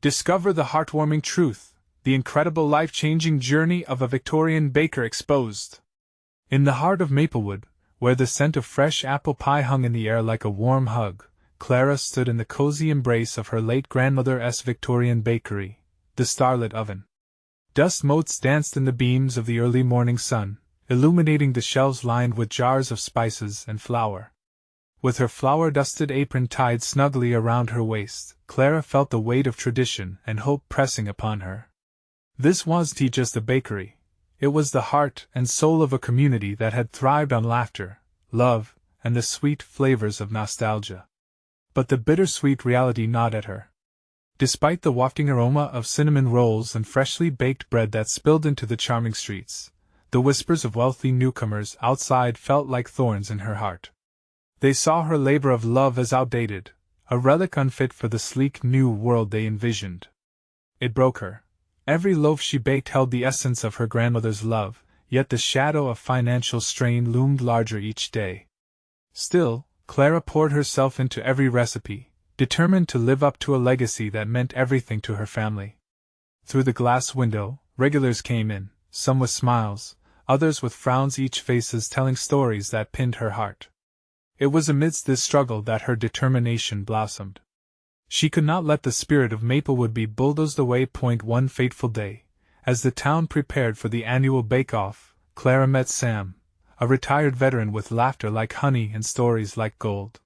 Discover the heartwarming truth, the incredible life-changing journey of a Victorian baker exposed. In the heart of Maplewood, where the scent of fresh apple pie hung in the air like a warm hug, Clara stood in the cozy embrace of her late grandmother's Victorian bakery, the starlit oven. Dust motes danced in the beams of the early morning sun, illuminating the shelves lined with jars of spices and flour. With her flour-dusted apron tied snugly around her waist, Clara felt the weight of tradition and hope pressing upon her. This wasn't just a bakery. It was the heart and soul of a community that had thrived on laughter, love, and the sweet flavors of nostalgia. But the bittersweet reality gnawed at her. Despite the wafting aroma of cinnamon rolls and freshly baked bread that spilled into the charming streets, the whispers of wealthy newcomers outside felt like thorns in her heart. They saw her labor of love as outdated, a relic unfit for the sleek new world they envisioned. It broke her. Every loaf she baked held the essence of her grandmother's love, yet the shadow of financial strain loomed larger each day. Still, Clara poured herself into every recipe, determined to live up to a legacy that meant everything to her family. Through the glass window, regulars came in, some with smiles, others with frowns, each faces telling stories that pinned her heart. It was amidst this struggle that her determination blossomed. She could not let the spirit of Maplewood be bulldozed away. One fateful day, as the town prepared for the annual bake-off, Clara met Sam, a retired veteran with laughter like honey and stories like gold.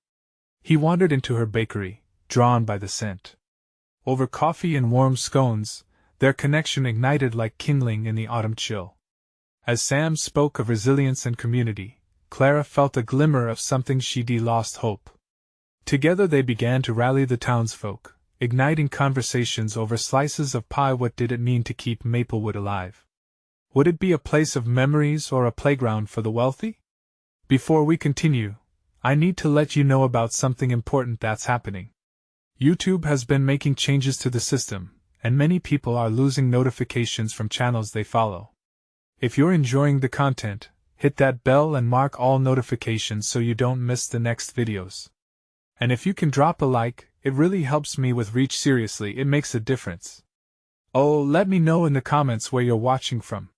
He wandered into her bakery, drawn by the scent. Over coffee and warm scones, their connection ignited like kindling in the autumn chill. As Sam spoke of resilience and community, Clara felt a glimmer of something she'd lost hope. Together they began to rally the townsfolk, igniting conversations over slices of pie. What did it mean to keep Maplewood alive? Would it be a place of memories or a playground for the wealthy? Before we continue, I need to let you know about something important that's happening. YouTube has been making changes to the system, and many people are losing notifications from channels they follow. If you're enjoying the content, hit that bell and mark all notifications so you don't miss the next videos. And if you can drop a like, it really helps me with reach. Seriously, it makes a difference. Oh, let me know in the comments where you're watching from.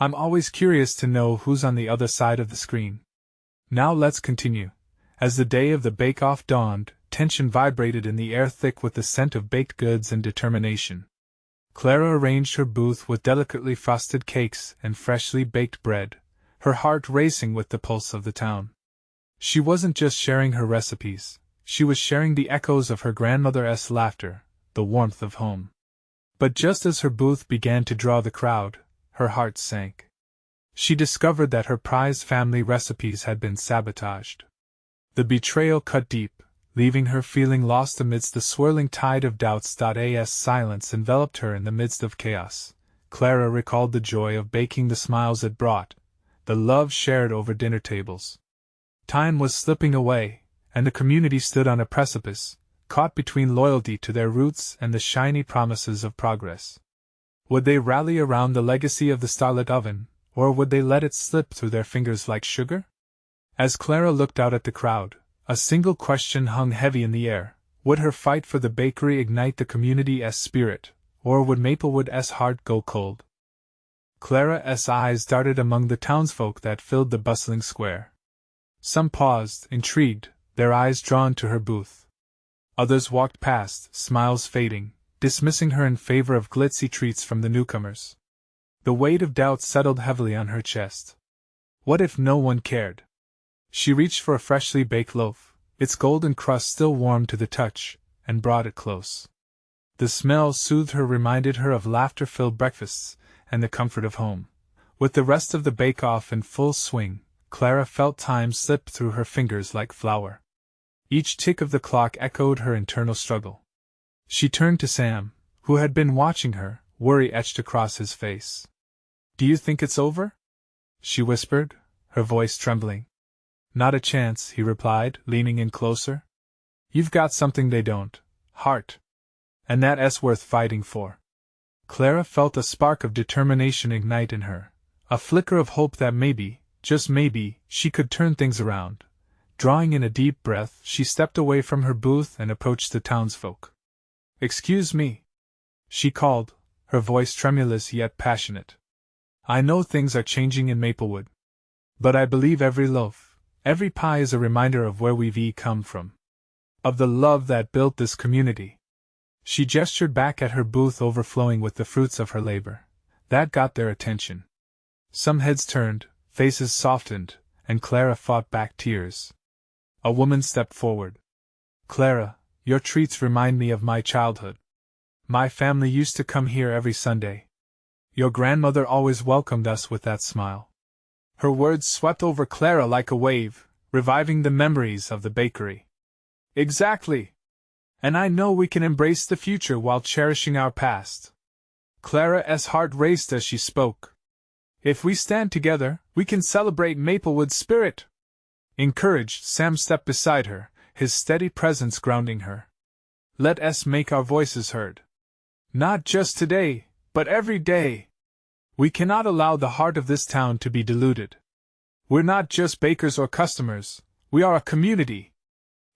I'm always curious to know who's on the other side of the screen. Now let's continue. As the day of the bake-off dawned, tension vibrated in the air, thick with the scent of baked goods and determination. Clara arranged her booth with delicately frosted cakes and freshly baked bread, her heart racing with the pulse of the town. She wasn't just sharing her recipes, she was sharing the echoes of her grandmother's laughter, the warmth of home. But just as her booth began to draw the crowd, her heart sank. She discovered that her prized family recipes had been sabotaged. The betrayal cut deep, leaving her feeling lost amidst the swirling tide of doubts. As silence enveloped her in the midst of chaos, Clara recalled the joy of baking, the smiles it brought, the love shared over dinner tables. Time was slipping away, and the community stood on a precipice, caught between loyalty to their roots and the shiny promises of progress. Would they rally around the legacy of the starlit oven, or would they let it slip through their fingers like sugar? As Clara looked out at the crowd, a single question hung heavy in the air. Would her fight for the bakery ignite the community's spirit, or would Maplewood's heart go cold? Clara's eyes darted among the townsfolk that filled the bustling square. Some paused, intrigued, their eyes drawn to her booth. Others walked past, smiles fading, dismissing her in favor of glitzy treats from the newcomers. The weight of doubt settled heavily on her chest. What if no one cared? She reached for a freshly baked loaf, its golden crust still warm to the touch, and brought it close. The smell soothed her, reminded her of laughter-filled breakfasts and the comfort of home. With the rest of the bake-off in full swing, Clara felt time slip through her fingers like flour. Each tick of the clock echoed her internal struggle. She turned to Sam, who had been watching her, worry etched across his face. "Do you think it's over?" she whispered, her voice trembling. "Not a chance," he replied, leaning in closer. "You've got something they don't, heart. And that's worth fighting for." Clara felt a spark of determination ignite in her, a flicker of hope that maybe, just maybe, she could turn things around. Drawing in a deep breath, she stepped away from her booth and approached the townsfolk. "Excuse me," she called, her voice tremulous yet passionate. I know things are changing in Maplewood. But I believe every loaf, every pie is a reminder of where we've come from. Of the love that built this community. She gestured back at her booth overflowing with the fruits of her labor. That got their attention. Some heads turned, faces softened, and Clara fought back tears. A woman stepped forward. Clara, your treats remind me of my childhood. My family used to come here every Sunday. Your grandmother always welcomed us with that smile. Her words swept over Clara like a wave, reviving the memories of the bakery. Exactly. And I know we can embrace the future while cherishing our past. Clara's heart raced as she spoke. If we stand together, we can celebrate Maplewood's spirit. Encouraged, Sam stepped beside her, his steady presence grounding her. Let us make our voices heard. Not just today, but every day. We cannot allow the heart of this town to be diluted. We're not just bakers or customers, we are a community.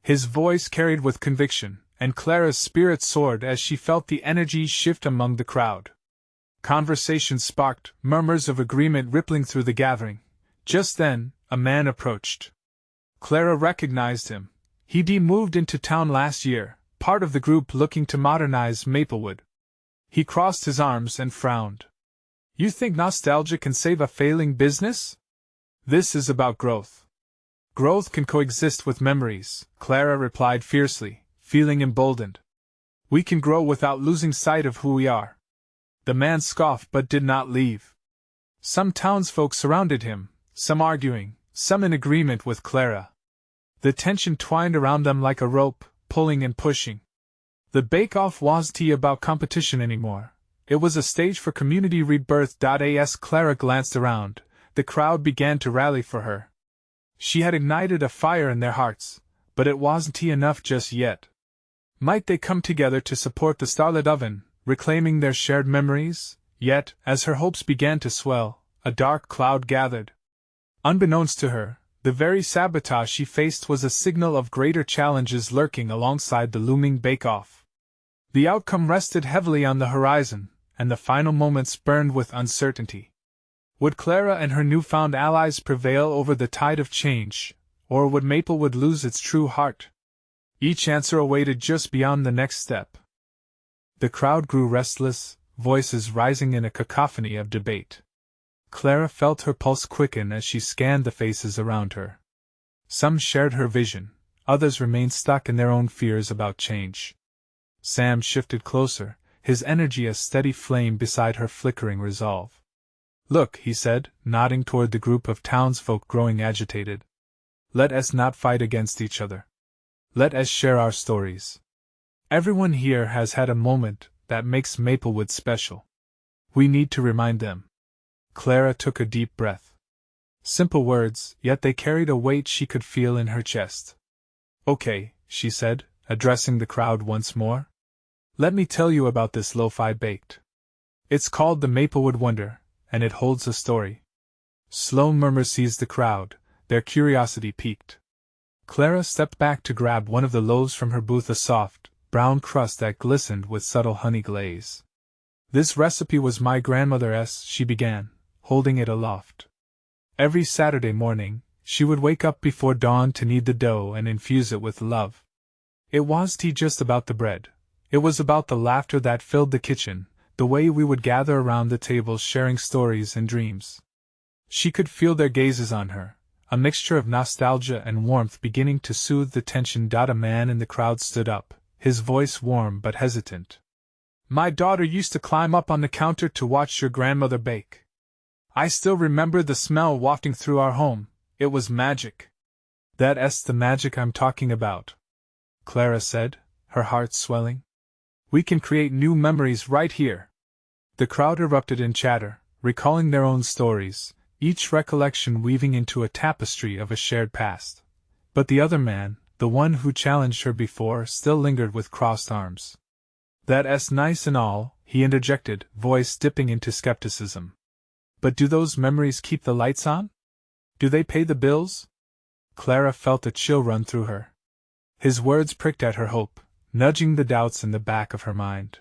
His voice carried with conviction, and Clara's spirit soared as she felt the energy shift among the crowd. Conversation sparked, murmurs of agreement rippling through the gathering. Just then, a man approached. Clara recognized him. He'd moved into town last year, part of the group looking to modernize Maplewood. He crossed his arms and frowned. You think nostalgia can save a failing business? This is about growth. Growth can coexist with memories, Clara replied fiercely, feeling emboldened. We can grow without losing sight of who we are. The man scoffed but did not leave. Some townsfolk surrounded him, some arguing, some in agreement with Clara. The tension twined around them like a rope, pulling and pushing. The bake-off wasn't about competition anymore. It was a stage for community rebirth. As Clara glanced around, the crowd began to rally for her. She had ignited a fire in their hearts, but it wasn't enough just yet. Might they come together to support the starlit oven, reclaiming their shared memories? Yet, as her hopes began to swell, a dark cloud gathered. Unbeknownst to her, the very sabotage she faced was a signal of greater challenges lurking alongside the looming bake-off. The outcome rested heavily on the horizon, and the final moments burned with uncertainty. Would Clara and her newfound allies prevail over the tide of change, or would Maplewood lose its true heart? Each answer awaited just beyond the next step. The crowd grew restless, voices rising in a cacophony of debate. Clara felt her pulse quicken as she scanned the faces around her. Some shared her vision, others remained stuck in their own fears about change. Sam shifted closer, his energy a steady flame beside her flickering resolve. Look, he said, nodding toward the group of townsfolk growing agitated. Let us not fight against each other. Let us share our stories. Everyone here has had a moment that makes Maplewood special. We need to remind them. Clara took a deep breath. Simple words, yet they carried a weight she could feel in her chest. Okay, she said, addressing the crowd once more. Let me tell you about this loaf I baked. It's called the Maplewood Wonder, and it holds a story. Slow murmurs seized the crowd, their curiosity piqued. Clara stepped back to grab one of the loaves from her booth, a soft, brown crust that glistened with subtle honey glaze. This recipe was my grandmother's, she began, holding it aloft. Every Saturday morning, she would wake up before dawn to knead the dough and infuse it with love. It wasn't just about the bread. It was about the laughter that filled the kitchen, the way we would gather around the table sharing stories and dreams. She could feel their gazes on her, a mixture of nostalgia and warmth beginning to soothe the tension. A man in the crowd stood up, his voice warm but hesitant. My daughter used to climb up on the counter to watch your grandmother bake. I still remember the smell wafting through our home. It was magic. That's the magic I'm talking about, Clara said, her heart swelling. We can create new memories right here. The crowd erupted in chatter, recalling their own stories, each recollection weaving into a tapestry of a shared past. But the other man, the one who challenged her before, still lingered with crossed arms. That's nice and all, he interjected, voice dipping into skepticism. But do those memories keep the lights on? Do they pay the bills? Clara felt a chill run through her. His words pricked at her hope, nudging the doubts in the back of her mind.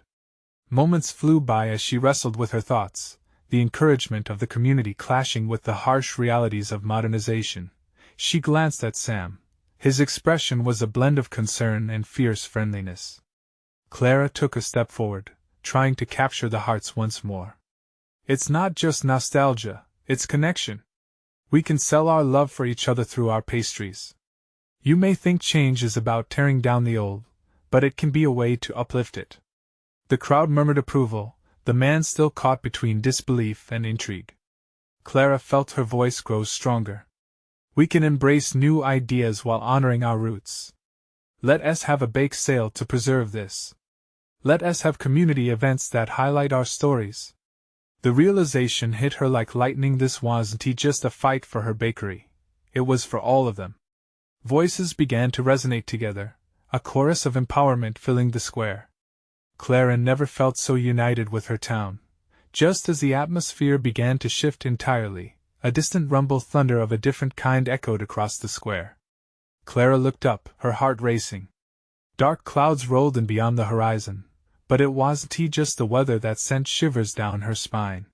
Moments flew by as she wrestled with her thoughts, the encouragement of the community clashing with the harsh realities of modernization. She glanced at Sam. His expression was a blend of concern and fierce friendliness. Clara took a step forward, trying to capture the hearts once more. It's not just nostalgia, it's connection. We can sell our love for each other through our pastries. You may think change is about tearing down the old, but it can be a way to uplift it. The crowd murmured approval, the man still caught between disbelief and intrigue. Clara felt her voice grow stronger. We can embrace new ideas while honoring our roots. Let us have a bake sale to preserve this. Let us have community events that highlight our stories. The realization hit her like lightning. This wasn't just a fight for her bakery. It was for all of them. Voices began to resonate together, a chorus of empowerment filling the square. Clara never felt so united with her town. Just as the atmosphere began to shift entirely, a distant rumble thunder of a different kind echoed across the square. Clara looked up, her heart racing. Dark clouds rolled in beyond the horizon, but it wasn't just the weather that sent shivers down her spine.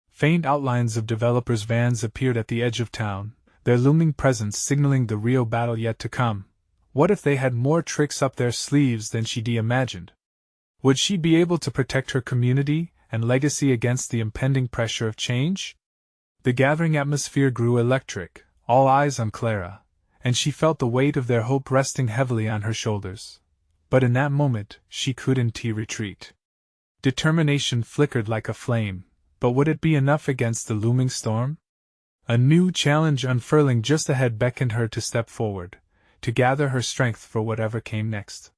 Faint outlines of developers' vans appeared at the edge of town, their looming presence signaling the real battle yet to come. What if they had more tricks up their sleeves than she'd imagined? Would she be able to protect her community and legacy against the impending pressure of change? The gathering atmosphere grew electric, all eyes on Clara, and she felt the weight of their hope resting heavily on her shoulders. But in that moment, she couldn't retreat. Determination flickered like a flame, but would it be enough against the looming storm? A new challenge unfurling just ahead beckoned her to step forward, to gather her strength for whatever came next.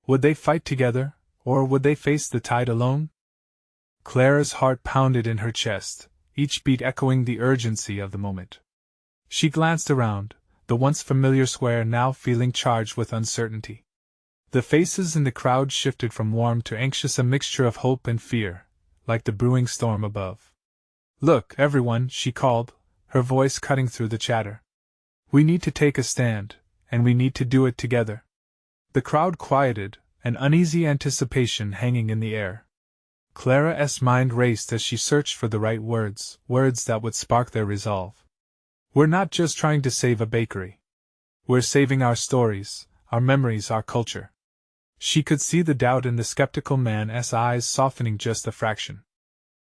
Would they fight together, or would they face the tide alone? Clara's heart pounded in her chest, each beat echoing the urgency of the moment. She glanced around, the once familiar square now feeling charged with uncertainty. The faces in the crowd shifted from warm to anxious, a mixture of hope and fear, like the brewing storm above. "Look, everyone," she called, her voice cutting through the chatter. "We need to take a stand, and we need to do it together." The crowd quieted, an uneasy anticipation hanging in the air. Clara's mind raced as she searched for the right words, words that would spark their resolve. "We're not just trying to save a bakery. We're saving our stories, our memories, our culture." She could see the doubt in the skeptical man's eyes softening just a fraction.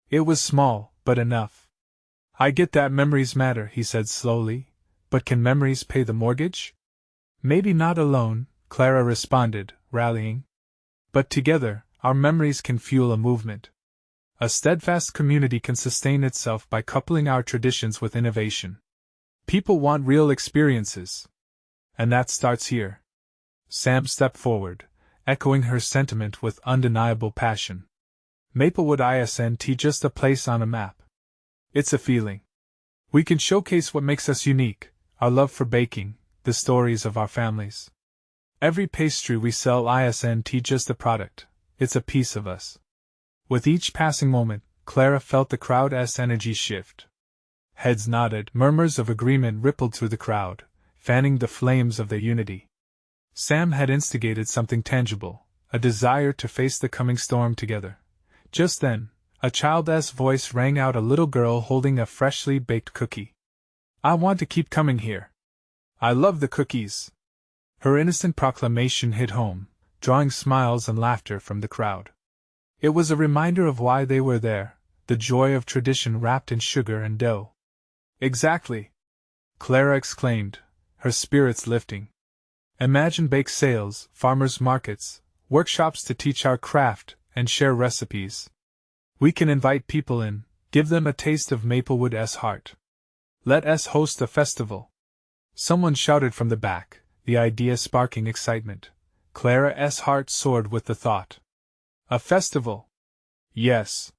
It was small, but enough. "I get that memories matter," he said slowly, "but can memories pay the mortgage?" "Maybe not alone," Clara responded, rallying. "But together, our memories can fuel a movement. A steadfast community can sustain itself by coupling our traditions with innovation. People want real experiences. And that starts here." Sam stepped forward, echoing her sentiment with undeniable passion. "Maplewood isn't just a place on a map. It's a feeling. We can showcase what makes us unique, our love for baking, the stories of our families. Every pastry we sell isn't just a product, it's a piece of us." With each passing moment, Clara felt the crowd's energy shift. Heads nodded, murmurs of agreement rippled through the crowd, fanning the flames of their unity. Sam had instigated something tangible, a desire to face the coming storm together. Just then, a child's voice rang out, a little girl holding a freshly baked cookie. "I want to keep coming here. I love the cookies." Her innocent proclamation hit home, drawing smiles and laughter from the crowd. It was a reminder of why they were there, the joy of tradition wrapped in sugar and dough. "Exactly!" Clara exclaimed, her spirits lifting. "Imagine bake sales, farmers' markets, workshops to teach our craft and share recipes. We can invite people in, give them a taste of Maplewood's heart. Let us host a festival." Someone shouted from the back, the idea sparking excitement. Clara's heart soared with the thought. "A festival?" "Yes.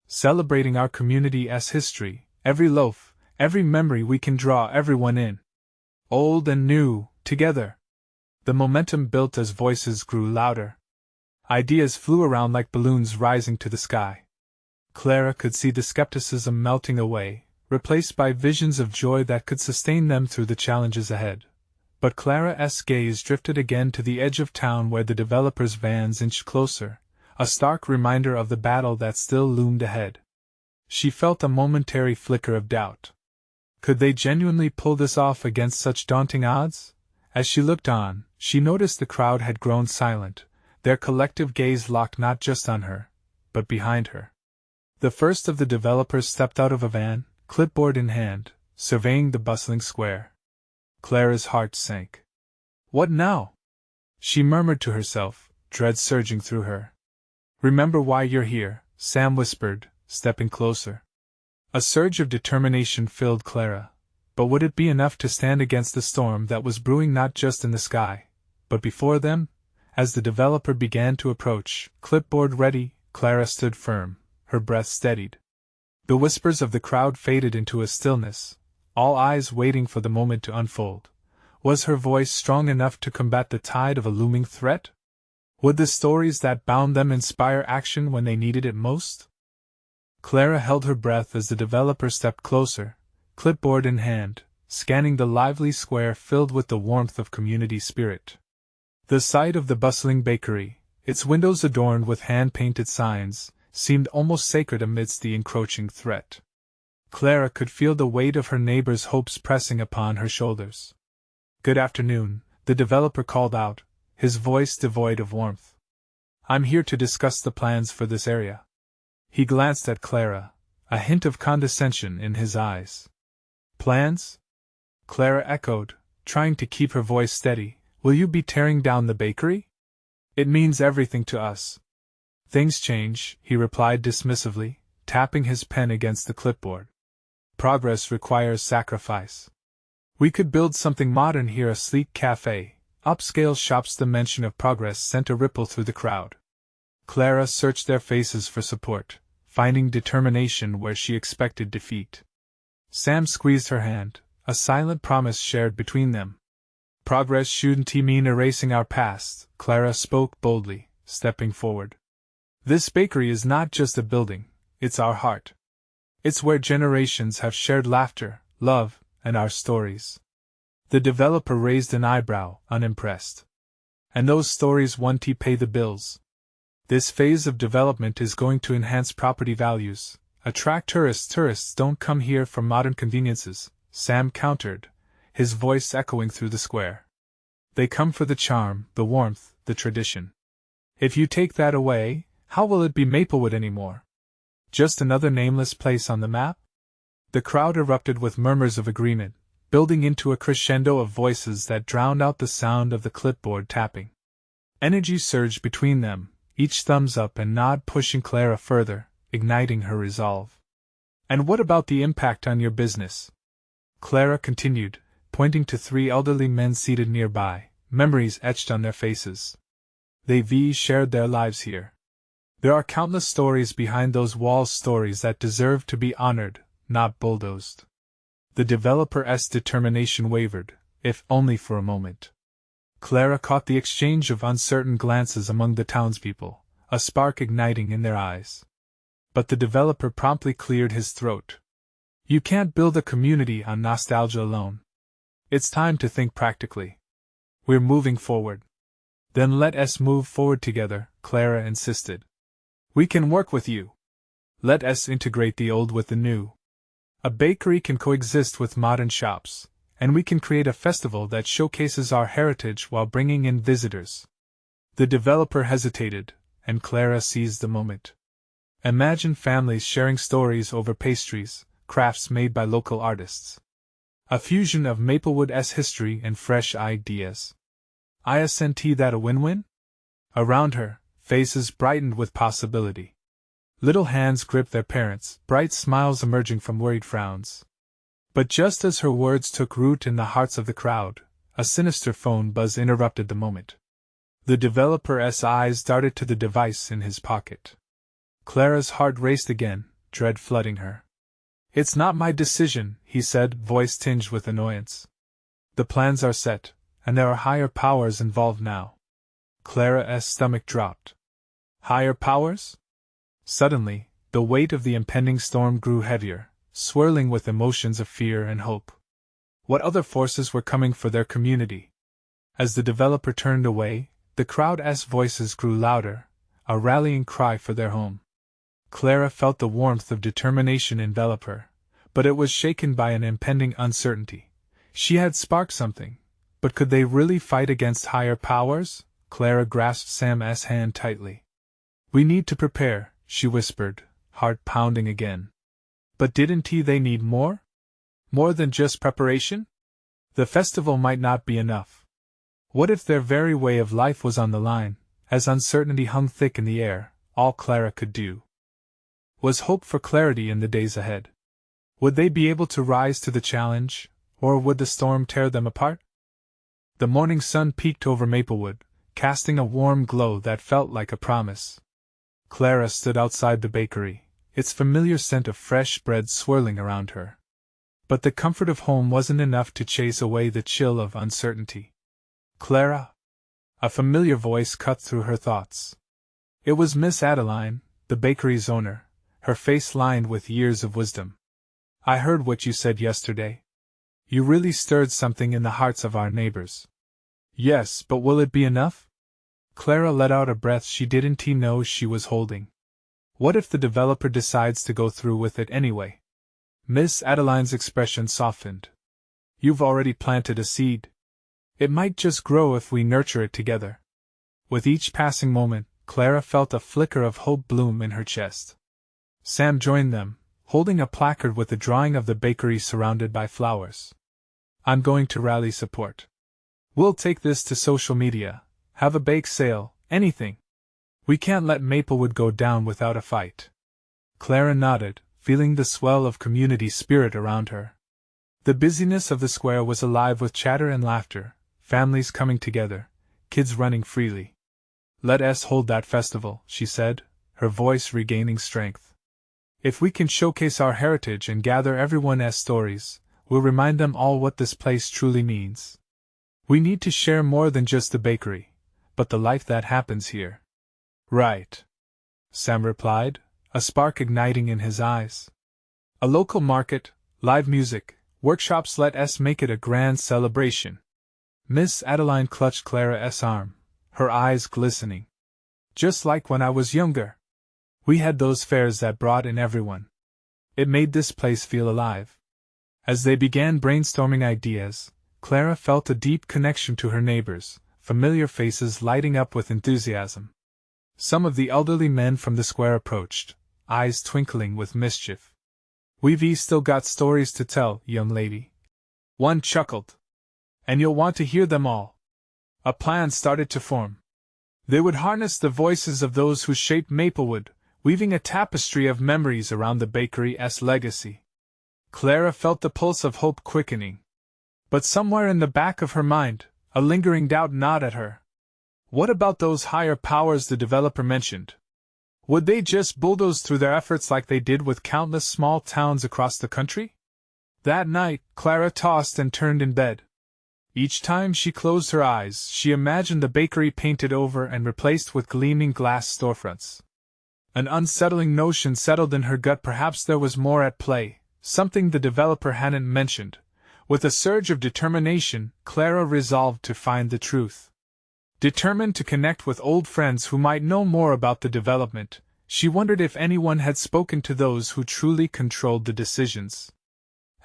Celebrating our community's history, every loaf, every memory. We can draw everyone in. Old and new, together." The momentum built as voices grew louder. Ideas flew around like balloons rising to the sky. Clara could see the skepticism melting away, replaced by visions of joy that could sustain them through the challenges ahead. But Clara's gaze drifted again to the edge of town where the developers' vans inched closer, a stark reminder of the battle that still loomed ahead. She felt a momentary flicker of doubt. Could they genuinely pull this off against such daunting odds? As she looked on, she noticed the crowd had grown silent, their collective gaze locked not just on her, but behind her. The first of the developers stepped out of a van, clipboard in hand, surveying the bustling square. Clara's heart sank. What now? She murmured to herself, dread surging through her. Remember why you're here, Sam whispered, stepping closer. A surge of determination filled Clara, but would it be enough to stand against the storm that was brewing not just in the sky, but before them? As the developer began to approach, clipboard ready, Clara stood firm, her breath steadied. The whispers of the crowd faded into a stillness, all eyes waiting for the moment to unfold. Was her voice strong enough to combat the tide of a looming threat? Would the stories that bound them inspire action when they needed it most? Clara held her breath as the developer stepped closer, clipboard in hand, scanning the lively square filled with the warmth of community spirit. The sight of the bustling bakery, its windows adorned with hand-painted signs, seemed almost sacred amidst the encroaching threat. Clara could feel the weight of her neighbors' hopes pressing upon her shoulders. "Good afternoon," the developer called out, his voice devoid of warmth. "I'm here to discuss the plans for this area." He glanced at Clara, a hint of condescension in his eyes. "Plans?" Clara echoed, trying to keep her voice steady. "Will you be tearing down the bakery? It means everything to us." "Things change," he replied dismissively, tapping his pen against the clipboard. "Progress requires sacrifice. We could build something modern here, a sleek cafe, upscale shops." The mention of progress sent a ripple through the crowd. Clara searched their faces for support, finding determination where she expected defeat. Sam squeezed her hand, a silent promise shared between them. "Progress shouldn't mean erasing our past," Clara spoke boldly, stepping forward. "This bakery is not just a building, it's our heart. It's where generations have shared laughter, love, and our stories." The developer raised an eyebrow, unimpressed. "And those stories won't pay the bills. This phase of development is going to enhance property values, attract tourists. Tourists don't come here for modern conveniences," Sam countered, his voice echoing through the square. "They come for the charm, the warmth, the tradition. If you take that away, how will it be Maplewood anymore? Just another nameless place on the map?" The crowd erupted with murmurs of agreement, building into a crescendo of voices that drowned out the sound of the clipboard tapping. Energy surged between them, each thumbs up and nod pushing Clara further, igniting her resolve. "And what about the impact on your business?" Clara continued, pointing to three elderly men seated nearby, memories etched on their faces. They've shared their lives here. There are countless stories behind those walls, stories that deserve to be honored, not bulldozed. The developer's determination wavered, if only for a moment. Clara caught the exchange of uncertain glances among the townspeople, a spark igniting in their eyes. But the developer promptly cleared his throat. "You can't build a community on nostalgia alone. It's time to think practically. We're moving forward." "Then let us move forward together," Clara insisted. "We can work with you. Let us integrate the old with the new. A bakery can coexist with modern shops, and we can create a festival that showcases our heritage while bringing in visitors." The developer hesitated, and Clara seized the moment. Imagine families sharing stories over pastries, crafts made by local artists. A fusion of Maplewood's history and fresh ideas. Isn't that a win-win? Around her, faces brightened with possibility. Little hands gripped their parents', bright smiles emerging from worried frowns. But just as her words took root in the hearts of the crowd, a sinister phone buzz interrupted the moment. The developer's eyes darted to the device in his pocket. Clara's heart raced again, dread flooding her. "It's not my decision," he said, voice tinged with annoyance. "The plans are set, and there are higher powers involved now." Clara's stomach dropped. Higher powers? Suddenly, the weight of the impending storm grew heavier, swirling with emotions of fear and hope. What other forces were coming for their community? As the developer turned away, the crowd's voices grew louder, a rallying cry for their home. Clara felt the warmth of determination envelop her, but it was shaken by an impending uncertainty. She had sparked something, but could they really fight against higher powers? Clara grasped Sam's hand tightly. We need to prepare, she whispered, heart pounding again. But didn't they need more? More than just preparation? The festival might not be enough. What if their very way of life was on the line, as uncertainty hung thick in the air? All Clara could do was hope for clarity in the days ahead. Would they be able to rise to the challenge, or would the storm tear them apart? The morning sun peeked over Maplewood, casting a warm glow that felt like a promise. Clara stood outside the bakery, its familiar scent of fresh bread swirling around her. But the comfort of home wasn't enough to chase away the chill of uncertainty. Clara? A familiar voice cut through her thoughts. It was Miss Adeline, the bakery's owner, her face lined with years of wisdom. I heard what you said yesterday. You really stirred something in the hearts of our neighbors. Yes, but will it be enough? Clara let out a breath she didn't know she was holding. What if the developer decides to go through with it anyway? Miss Adeline's expression softened. You've already planted a seed. It might just grow if we nurture it together. With each passing moment, Clara felt a flicker of hope bloom in her chest. Sam joined them, holding a placard with a drawing of the bakery surrounded by flowers. I'm going to rally support. We'll take this to social media, have a bake sale, anything. We can't let Maplewood go down without a fight. Clara nodded, feeling the swell of community spirit around her. The busyness of the square was alive with chatter and laughter, families coming together, kids running freely. Let us hold that festival, she said, her voice regaining strength. If we can showcase our heritage and gather everyone's stories, we'll remind them all what this place truly means. We need to share more than just the bakery, but the life that happens here. Right, Sam replied, a spark igniting in his eyes. A local market, live music, workshops, let us make it a grand celebration. Miss Adeline clutched Clara's arm, her eyes glistening. Just like when I was younger. We had those fairs that brought in everyone. It made this place feel alive. As they began brainstorming ideas, Clara felt a deep connection to her neighbors, familiar faces lighting up with enthusiasm. Some of the elderly men from the square approached, eyes twinkling with mischief. We've still got stories to tell, young lady. One chuckled. And you'll want to hear them all. A plan started to form. They would harness the voices of those who shaped Maplewood, weaving a tapestry of memories around the bakery's legacy. Clara felt the pulse of hope quickening. But somewhere in the back of her mind, a lingering doubt gnawed at her. What about those higher powers the developer mentioned? Would they just bulldoze through their efforts like they did with countless small towns across the country? That night, Clara tossed and turned in bed. Each time she closed her eyes, she imagined the bakery painted over and replaced with gleaming glass storefronts. An unsettling notion settled in her gut. Perhaps there was more at play, something the developer hadn't mentioned. With a surge of determination, Clara resolved to find the truth. Determined to connect with old friends who might know more about the development, she wondered if anyone had spoken to those who truly controlled the decisions.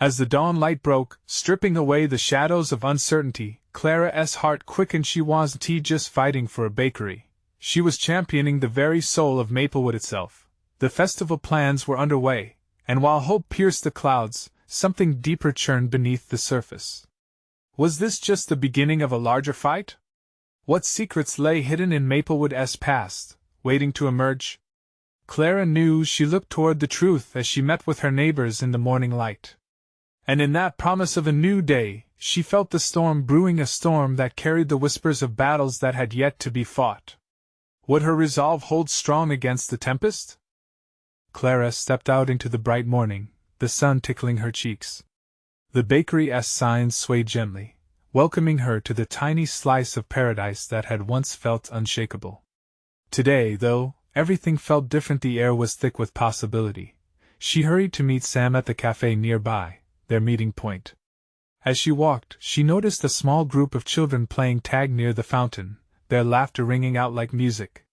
As the dawn light broke, stripping away the shadows of uncertainty, Clara's heart quickened. She wasn't just fighting for a bakery. She was championing the very soul of Maplewood itself. The festival plans were underway, and while hope pierced the clouds, something deeper churned beneath the surface. Was this just the beginning of a larger fight? What secrets lay hidden in Maplewood's past, waiting to emerge? Clara knew. She looked toward the truth as she met with her neighbors in the morning light. And in that promise of a new day, she felt the storm brewing, a storm that carried the whispers of battles that had yet to be fought. Would her resolve hold strong against the tempest? Clara stepped out into the bright morning, the sun tickling her cheeks. The bakery's signs swayed gently, welcoming her to the tiny slice of paradise that had once felt unshakable. Today, though, everything felt different. The air was thick with possibility. She hurried to meet Sam at the cafe nearby, their meeting point. As she walked, she noticed a small group of children playing tag near the fountain, their laughter ringing out like music.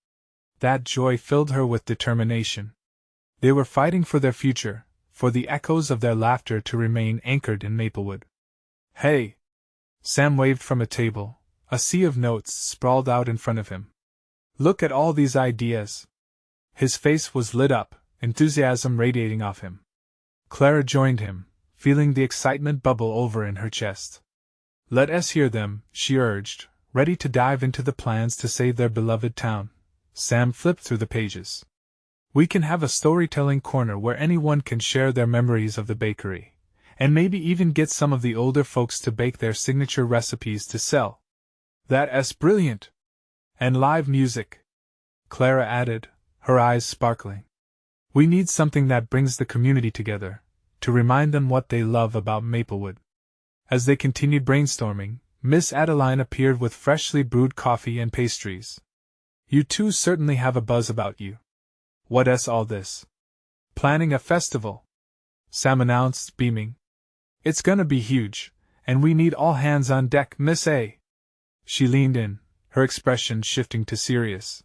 That joy filled her with determination. They were fighting for their future, for the echoes of their laughter to remain anchored in Maplewood. Hey! Sam waved from a table. A sea of notes sprawled out in front of him. Look at all these ideas. His face was lit up, enthusiasm radiating off him. Clara joined him, feeling the excitement bubble over in her chest. Let us hear them, she urged, ready to dive into the plans to save their beloved town. Sam flipped through the pages. We can have a storytelling corner where anyone can share their memories of the bakery, and maybe even get some of the older folks to bake their signature recipes to sell. That's brilliant! And live music, Clara added, her eyes sparkling. We need something that brings the community together, to remind them what they love about Maplewood. As they continued brainstorming, Miss Adeline appeared with freshly brewed coffee and pastries. You two certainly have a buzz about you. What's all this? Planning a festival, Sam announced, beaming. It's gonna be huge, and we need all hands on deck, Miss A. She leaned in, her expression shifting to serious.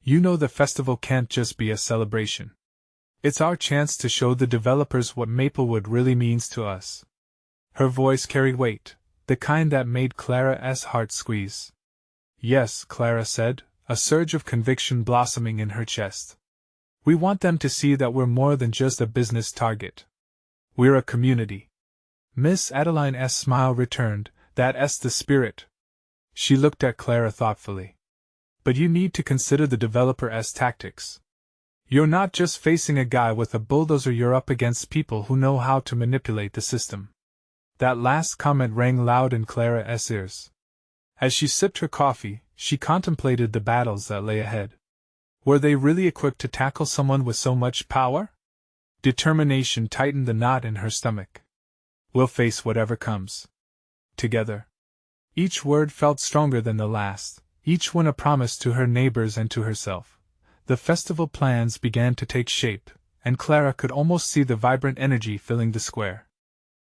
You know the festival can't just be a celebration. It's our chance to show the developers what Maplewood really means to us. Her voice carried weight, the kind that made Clara's heart squeeze. Yes, Clara said, a surge of conviction blossoming in her chest. We want them to see that we're more than just a business target. We're a community. Miss Adeline's smile returned. That's the spirit. She looked at Clara thoughtfully. But you need to consider the developer's tactics. You're not just facing a guy with a bulldozer, you're up against people who know how to manipulate the system. That last comment rang loud in Clara's ears. As she sipped her coffee, she contemplated the battles that lay ahead. Were they really equipped to tackle someone with so much power? Determination tightened the knot in her stomach. We'll face whatever comes. Together. Each word felt stronger than the last, each one a promise to her neighbors and to herself. The festival plans began to take shape, and Clara could almost see the vibrant energy filling the square.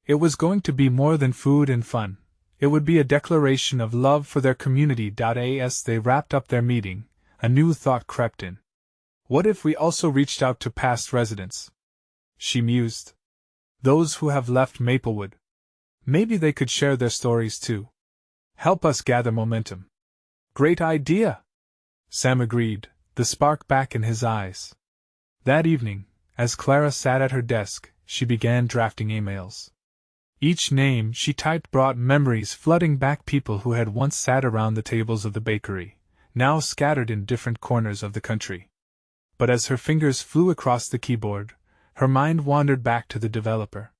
It was going to be more than food and fun. It would be a declaration of love for their community. As they wrapped up their meeting, a new thought crept in. What if we also reached out to past residents? She mused. Those who have left Maplewood. Maybe they could share their stories too. Help us gather momentum. Great idea! Sam agreed, the spark back in his eyes. That evening, as Clara sat at her desk, she began drafting emails. Each name she typed brought memories flooding back, people who had once sat around the tables of the bakery, now scattered in different corners of the country. But as her fingers flew across the keyboard, her mind wandered back to the developer.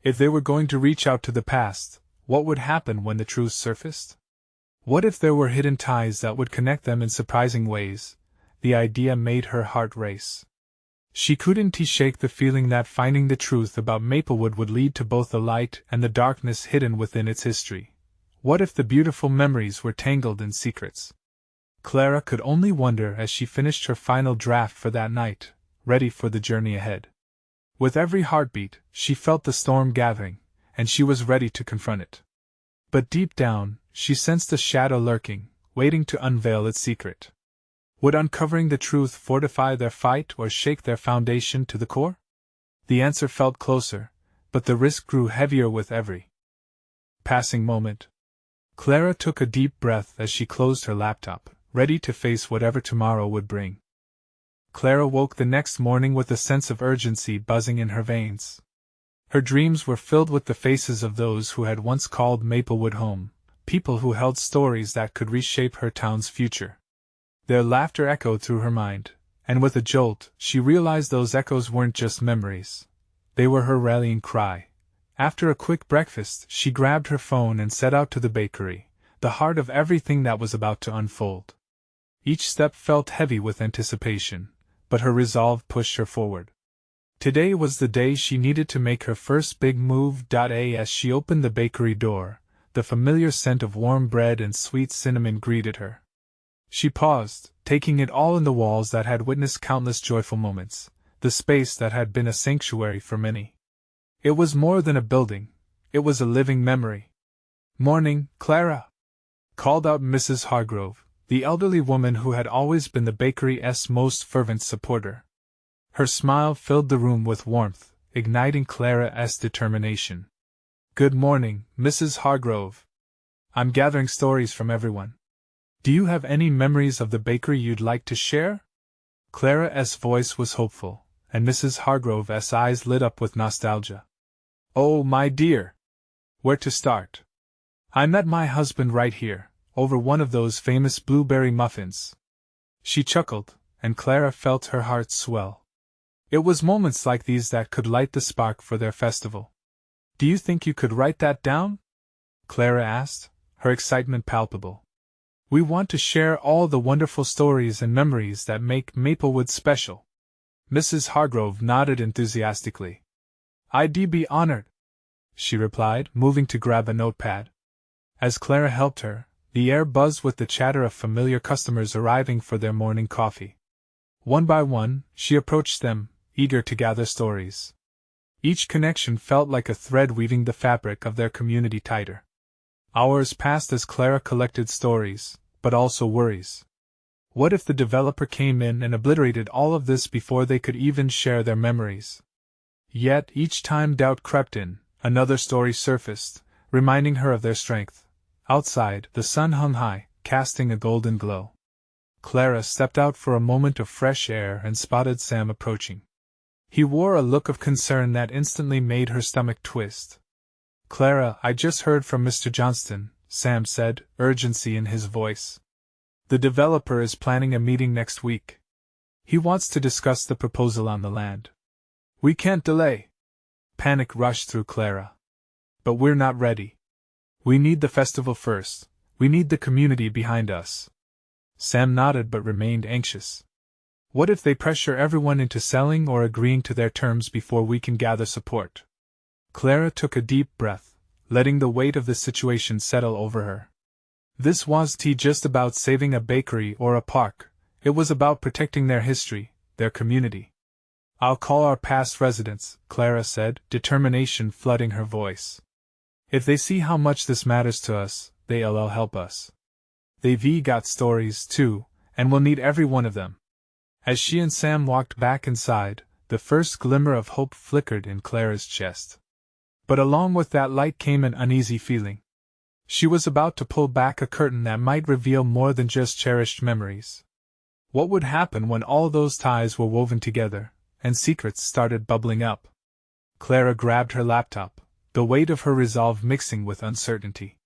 If they were going to reach out to the past, what would happen when the truth surfaced? What if there were hidden ties that would connect them in surprising ways? The idea made her heart race. She couldn't shake the feeling that finding the truth about Maplewood would lead to both the light and the darkness hidden within its history. What if the beautiful memories were tangled in secrets? Clara could only wonder as she finished her final draft for that night, ready for the journey ahead. With every heartbeat, she felt the storm gathering, and she was ready to confront it. But deep down, she sensed a shadow lurking, waiting to unveil its secret. Would uncovering the truth fortify their fight or shake their foundation to the core? The answer felt closer, but the risk grew heavier with every passing moment. Clara took a deep breath as she closed her laptop, ready to face whatever tomorrow would bring. Clara woke the next morning with a sense of urgency buzzing in her veins. Her dreams were filled with the faces of those who had once called Maplewood home, people who held stories that could reshape her town's future. Their laughter echoed through her mind, and with a jolt, she realized those echoes weren't just memories. They were her rallying cry. After a quick breakfast, she grabbed her phone and set out to the bakery, the heart of everything that was about to unfold. Each step felt heavy with anticipation, but her resolve pushed her forward. Today was the day she needed to make her first big move. As she opened the bakery door, the familiar scent of warm bread and sweet cinnamon greeted her. She paused, taking it all in, the walls that had witnessed countless joyful moments, the space that had been a sanctuary for many. It was more than a building, it was a living memory. "Morning, Clara!" called out Mrs. Hargrove, the elderly woman who had always been the bakery's most fervent supporter. Her smile filled the room with warmth, igniting Clara's determination. "Good morning, Mrs. Hargrove. I'm gathering stories from everyone. Do you have any memories of the bakery you'd like to share?" Clara's voice was hopeful, and Mrs. Hargrove's eyes lit up with nostalgia. "Oh, my dear! Where to start? I met my husband right here, over one of those famous blueberry muffins." She chuckled, and Clara felt her heart swell. It was moments like these that could light the spark for their festival. "Do you think you could write that down?" Clara asked, her excitement palpable. "We want to share all the wonderful stories and memories that make Maplewood special." Mrs. Hargrove nodded enthusiastically. "I'd be honored," she replied, moving to grab a notepad. As Clara helped her, the air buzzed with the chatter of familiar customers arriving for their morning coffee. One by one, she approached them, eager to gather stories. Each connection felt like a thread weaving the fabric of their community tighter. Hours passed as Clara collected stories, but also worries. What if the developer came in and obliterated all of this before they could even share their memories? Yet each time doubt crept in, another story surfaced, reminding her of their strength. Outside, the sun hung high, casting a golden glow. Clara stepped out for a moment of fresh air and spotted Sam approaching. He wore a look of concern that instantly made her stomach twist. "Clara, I just heard from Mr. Johnston," Sam said, urgency in his voice. "The developer is planning a meeting next week. He wants to discuss the proposal on the land. We can't delay." Panic rushed through Clara. "But we're not ready. We need the festival first. We need the community behind us." Sam nodded but remained anxious. "What if they pressure everyone into selling or agreeing to their terms before we can gather support?" Clara took a deep breath, letting the weight of the situation settle over her. This wasn't just about saving a bakery or a park, it was about protecting their history, their community. "I'll call our past residents," Clara said, determination flooding her voice. "If they see how much this matters to us, they'll help us. They've got stories, too, and we'll need every one of them." As she and Sam walked back inside, the first glimmer of hope flickered in Clara's chest. But along with that light came an uneasy feeling. She was about to pull back a curtain that might reveal more than just cherished memories. What would happen when all those ties were woven together, and secrets started bubbling up? Clara grabbed her laptop, the weight of her resolve mixing with uncertainty.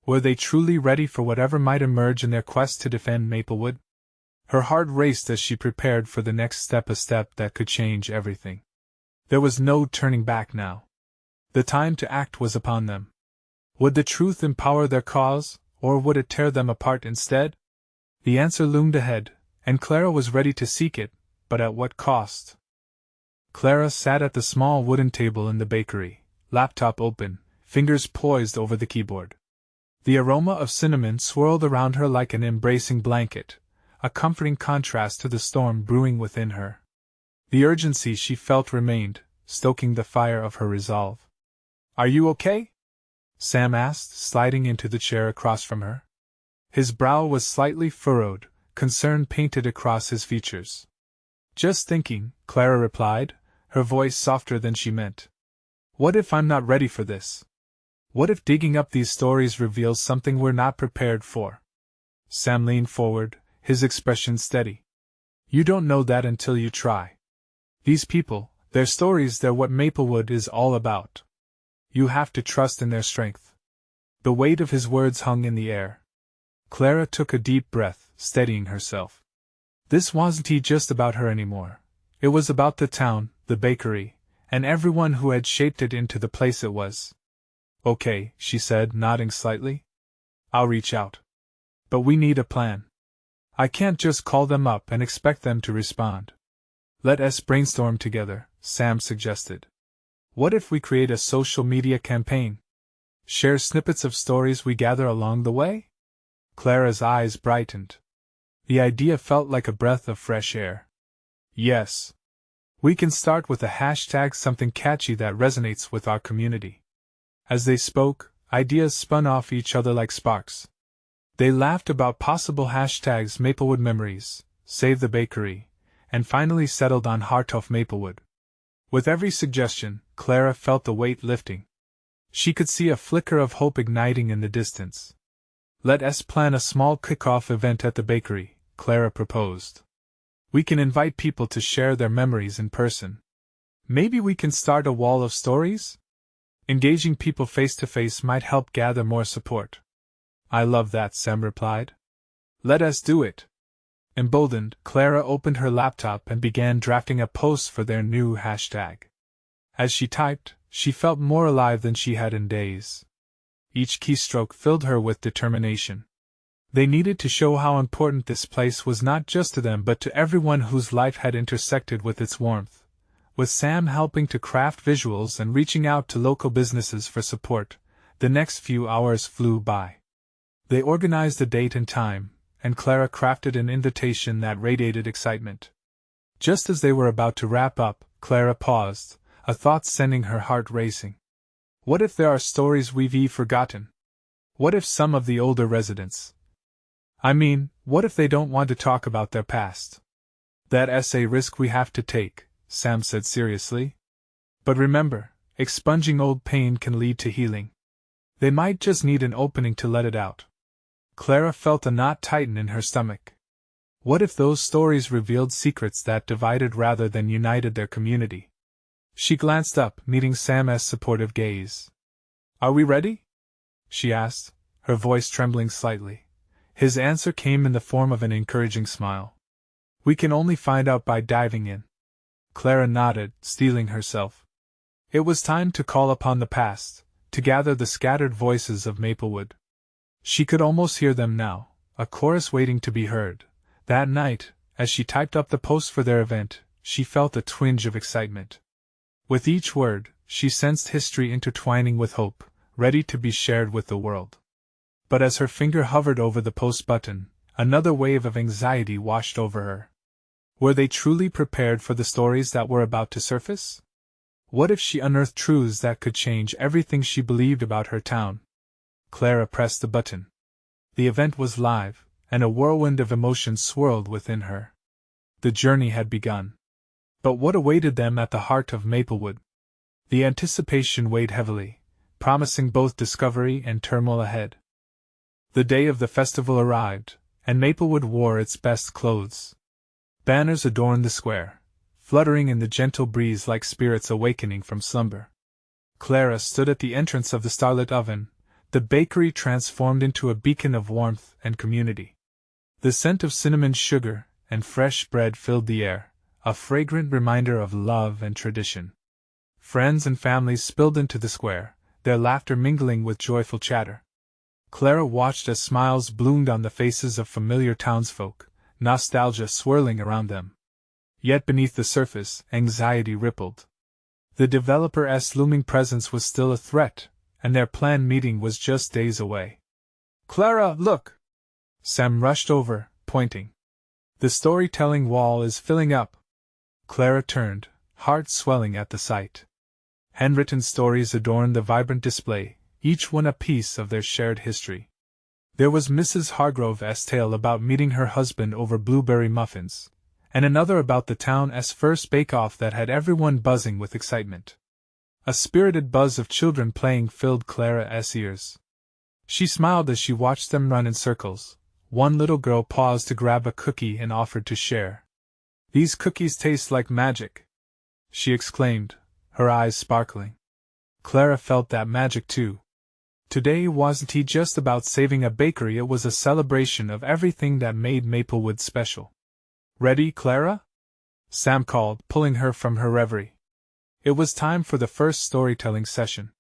Were they truly ready for whatever might emerge in their quest to defend Maplewood? Her heart raced as she prepared for the next step, a step that could change everything. There was no turning back now. The time to act was upon them. Would the truth empower their cause, or would it tear them apart instead? The answer loomed ahead, and Clara was ready to seek it, but at what cost? Clara sat at the small wooden table in the bakery, laptop open, fingers poised over the keyboard. The aroma of cinnamon swirled around her like an embracing blanket, a comforting contrast to the storm brewing within her. The urgency she felt remained, stoking the fire of her resolve. "Are you okay?" Sam asked, sliding into the chair across from her. His brow was slightly furrowed, concern painted across his features. "Just thinking," Clara replied, her voice softer than she meant. "What if I'm not ready for this? What if digging up these stories reveals something we're not prepared for?" Sam leaned forward, his expression steady. "You don't know that until you try. These people, their stories, they're what Maplewood is all about. You have to trust in their strength." The weight of his words hung in the air. Clara took a deep breath, steadying herself. This wasn't just about her anymore. It was about the town, the bakery, and everyone who had shaped it into the place it was. "Okay," she said, nodding slightly. "I'll reach out. But we need a plan. I can't just call them up and expect them to respond." "Let's brainstorm together," Sam suggested. "What if we create a social media campaign? Share snippets of stories we gather along the way?" Clara's eyes brightened. The idea felt like a breath of fresh air. "Yes. We can start with a hashtag, something catchy that resonates with our community." As they spoke, ideas spun off each other like sparks. They laughed about possible hashtags Maplewood Memories, Save the Bakery, and finally settled on Heart of Maplewood. With every suggestion, Clara felt the weight lifting. She could see a flicker of hope igniting in the distance. "Let us plan a small kick-off event at the bakery," Clara proposed. "We can invite people to share their memories in person. Maybe we can start a wall of stories? Engaging people face-to-face might help gather more support." "I love that," Sam replied. "Let us do it." Emboldened, Clara opened her laptop and began drafting a post for their new hashtag. As she typed, she felt more alive than she had in days. Each keystroke filled her with determination. They needed to show how important this place was not just to them but to everyone whose life had intersected with its warmth. With Sam helping to craft visuals and reaching out to local businesses for support, the next few hours flew by. They organized a date and time, and Clara crafted an invitation that radiated excitement. Just as they were about to wrap up, Clara paused, a thought sending her heart racing. What if there are stories we've forgotten? What if some of the older residents— what if they don't want to talk about their past? That's a risk we have to take, Sam said seriously. But remember, expunging old pain can lead to healing. They might just need an opening to let it out. Clara felt a knot tighten in her stomach. What if those stories revealed secrets that divided rather than united their community? She glanced up, meeting Sam's supportive gaze. "Are we ready?" she asked, her voice trembling slightly. His answer came in the form of an encouraging smile. "We can only find out by diving in." Clara nodded, steeling herself. It was time to call upon the past, to gather the scattered voices of Maplewood. She could almost hear them now, a chorus waiting to be heard. That night, as she typed up the post for their event, she felt a twinge of excitement. With each word, she sensed history intertwining with hope, ready to be shared with the world. But as her finger hovered over the post button, another wave of anxiety washed over her. Were they truly prepared for the stories that were about to surface? What if she unearthed truths that could change everything she believed about her town? Clara pressed the button. The event was live, and a whirlwind of emotions swirled within her. The journey had begun. But what awaited them at the heart of Maplewood? The anticipation weighed heavily, promising both discovery and turmoil ahead. The day of the festival arrived, and Maplewood wore its best clothes. Banners adorned the square, fluttering in the gentle breeze like spirits awakening from slumber. Clara stood at the entrance of the starlit oven, the bakery transformed into a beacon of warmth and community. The scent of cinnamon sugar and fresh bread filled the air, a fragrant reminder of love and tradition. Friends and families spilled into the square, their laughter mingling with joyful chatter. Clara watched as smiles bloomed on the faces of familiar townsfolk, nostalgia swirling around them. Yet beneath the surface, anxiety rippled. The developer's looming presence was still a threat, and their planned meeting was just days away. "Clara, look!" Sam rushed over, pointing. "The storytelling wall is filling up." Clara turned, heart swelling at the sight. Handwritten stories adorned the vibrant display, each one a piece of their shared history. There was Mrs. Hargrove's tale about meeting her husband over blueberry muffins, and another about the town's first bake-off that had everyone buzzing with excitement. A spirited buzz of children playing filled Clara's ears. She smiled as she watched them run in circles. One little girl paused to grab a cookie and offered to share. "These cookies taste like magic," she exclaimed, her eyes sparkling. Clara felt that magic too. Today wasn't just about saving a bakery, it was a celebration of everything that made Maplewood special. "Ready, Clara?" Sam called, pulling her from her reverie. It was time for the first storytelling session.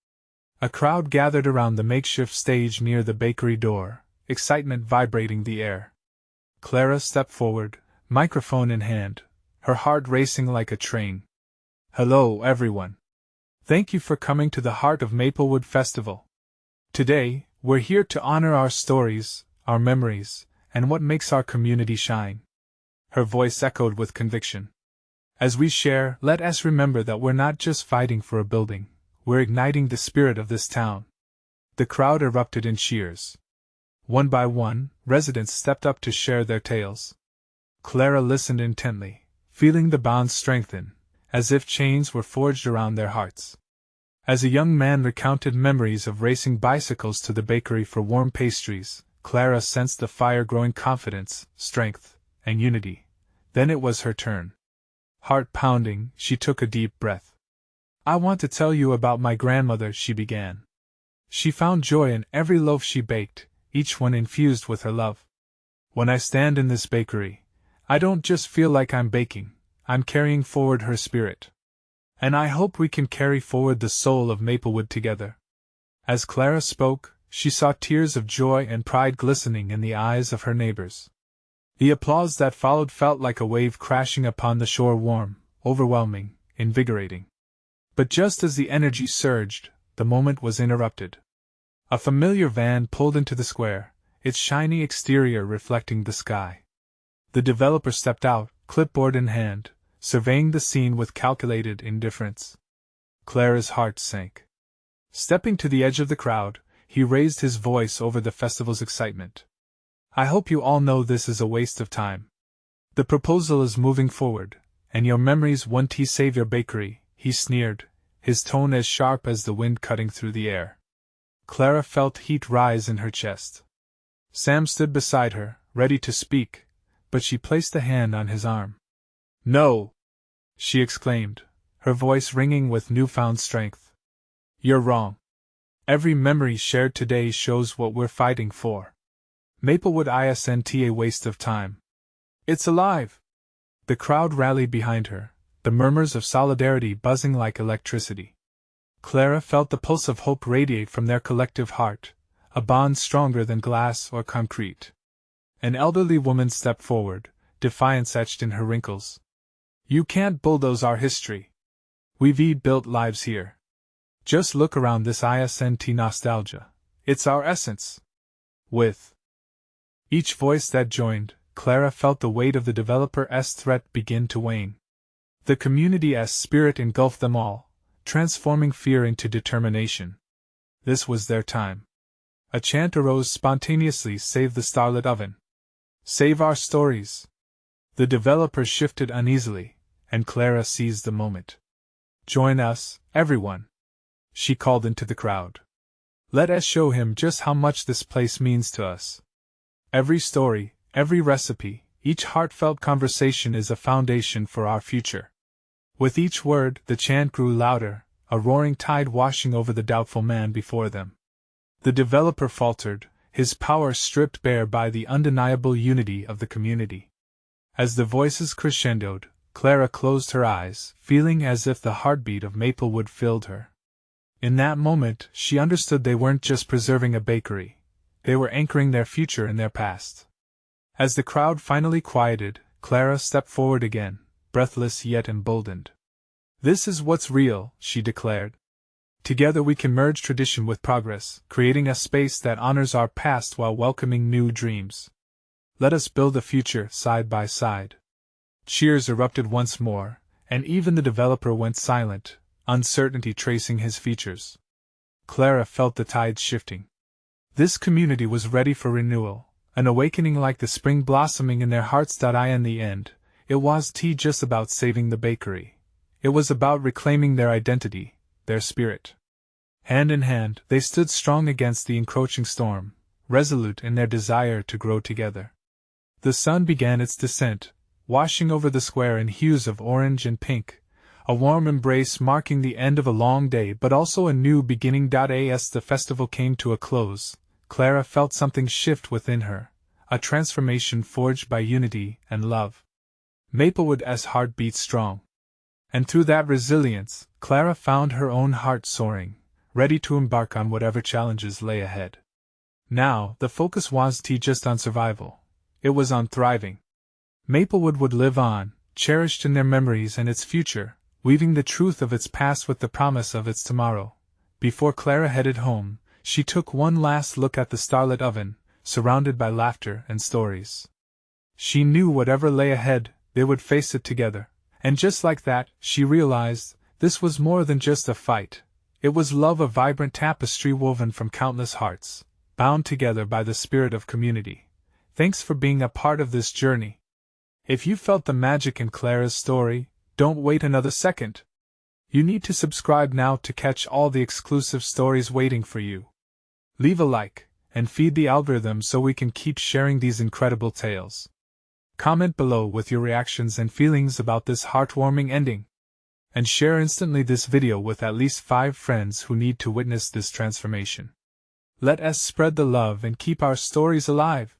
A crowd gathered around the makeshift stage near the bakery door, excitement vibrating the air. Clara stepped forward, microphone in hand, her heart racing like a train. "Hello, everyone. Thank you for coming to the Heart of Maplewood Festival. Today, we're here to honor our stories, our memories, and what makes our community shine." Her voice echoed with conviction. "As we share, let us remember that we're not just fighting for a building, we're igniting the spirit of this town." The crowd erupted in cheers. One by one, residents stepped up to share their tales. Clara listened intently, feeling the bonds strengthen, as if chains were forged around their hearts. As a young man recounted memories of racing bicycles to the bakery for warm pastries, Clara sensed the fire growing confidence, strength, and unity. Then it was her turn. Heart pounding, she took a deep breath. "I want to tell you about my grandmother," she began. "She found joy in every loaf she baked, each one infused with her love. When I stand in this bakery, I don't just feel like I'm baking, I'm carrying forward her spirit. And I hope we can carry forward the soul of Maplewood together." As Clara spoke, she saw tears of joy and pride glistening in the eyes of her neighbors. The applause that followed felt like a wave crashing upon the shore, warm, overwhelming, invigorating. But just as the energy surged, the moment was interrupted. A familiar van pulled into the square, its shiny exterior reflecting the sky. The developer stepped out, clipboard in hand, surveying the scene with calculated indifference. Clara's heart sank. Stepping to the edge of the crowd, he raised his voice over the festival's excitement. "I hope you all know this is a waste of time. The proposal is moving forward, and your memories won't save your bakery," he sneered, his tone as sharp as the wind cutting through the air. Clara felt heat rise in her chest. Sam stood beside her, ready to speak, but she placed a hand on his arm. "No!" she exclaimed, her voice ringing with newfound strength. "You're wrong. Every memory shared today shows what we're fighting for. Maplewood isn't a waste of time. It's alive!" The crowd rallied behind her, the murmurs of solidarity buzzing like electricity. Clara felt the pulse of hope radiate from their collective heart, a bond stronger than glass or concrete. An elderly woman stepped forward, defiance etched in her wrinkles. "You can't bulldoze our history. We've built lives here. Just look around this isn't nostalgia. It's our essence." With each voice that joined, Clara felt the weight of the developer's threat begin to wane. The community's spirit engulfed them all, transforming fear into determination. This was their time. A chant arose spontaneously: "Save the starlit oven! Save our stories!" The developer shifted uneasily, and Clara seized the moment. "Join us, everyone!" she called into the crowd. "Let us show him just how much this place means to us. Every story, every recipe, each heartfelt conversation is a foundation for our future." With each word, the chant grew louder, a roaring tide washing over the doubtful man before them. The developer faltered, his power stripped bare by the undeniable unity of the community. As the voices crescendoed, Clara closed her eyes, feeling as if the heartbeat of Maplewood filled her. In that moment, she understood they weren't just preserving a bakery, they were anchoring their future in their past. As the crowd finally quieted, Clara stepped forward again, breathless yet emboldened. "This is what's real," she declared. "Together we can merge tradition with progress, creating a space that honors our past while welcoming new dreams. Let us build a future side by side." Cheers erupted once more, and even the developer went silent, uncertainty tracing his features. Clara felt the tide shifting. This community was ready for renewal, an awakening like the spring blossoming in their hearts. In the end, it wasn't just about saving the bakery. It was about reclaiming their identity, their spirit. Hand in hand, they stood strong against the encroaching storm, resolute in their desire to grow together. The sun began its descent, washing over the square in hues of orange and pink, a warm embrace marking the end of a long day but also a new beginning. As the festival came to a close, Clara felt something shift within her, a transformation forged by unity and love. Maplewood's heart beat strong. And through that resilience, Clara found her own heart soaring, ready to embark on whatever challenges lay ahead. Now, the focus wasn't just on survival, it was on thriving. Maplewood would live on, cherished in their memories and its future, weaving the truth of its past with the promise of its tomorrow. Before Clara headed home, she took one last look at the starlit oven, surrounded by laughter and stories. She knew whatever lay ahead, they would face it together, and just like that, she realized, this was more than just a fight. It was love, a vibrant tapestry woven from countless hearts, bound together by the spirit of community. Thanks for being a part of this journey. If you felt the magic in Clara's story, don't wait another second. You need to subscribe now to catch all the exclusive stories waiting for you. Leave a like, and feed the algorithm so we can keep sharing these incredible tales. Comment below with your reactions and feelings about this heartwarming ending. And share instantly this video with at least 5 friends who need to witness this transformation. Let us spread the love and keep our stories alive.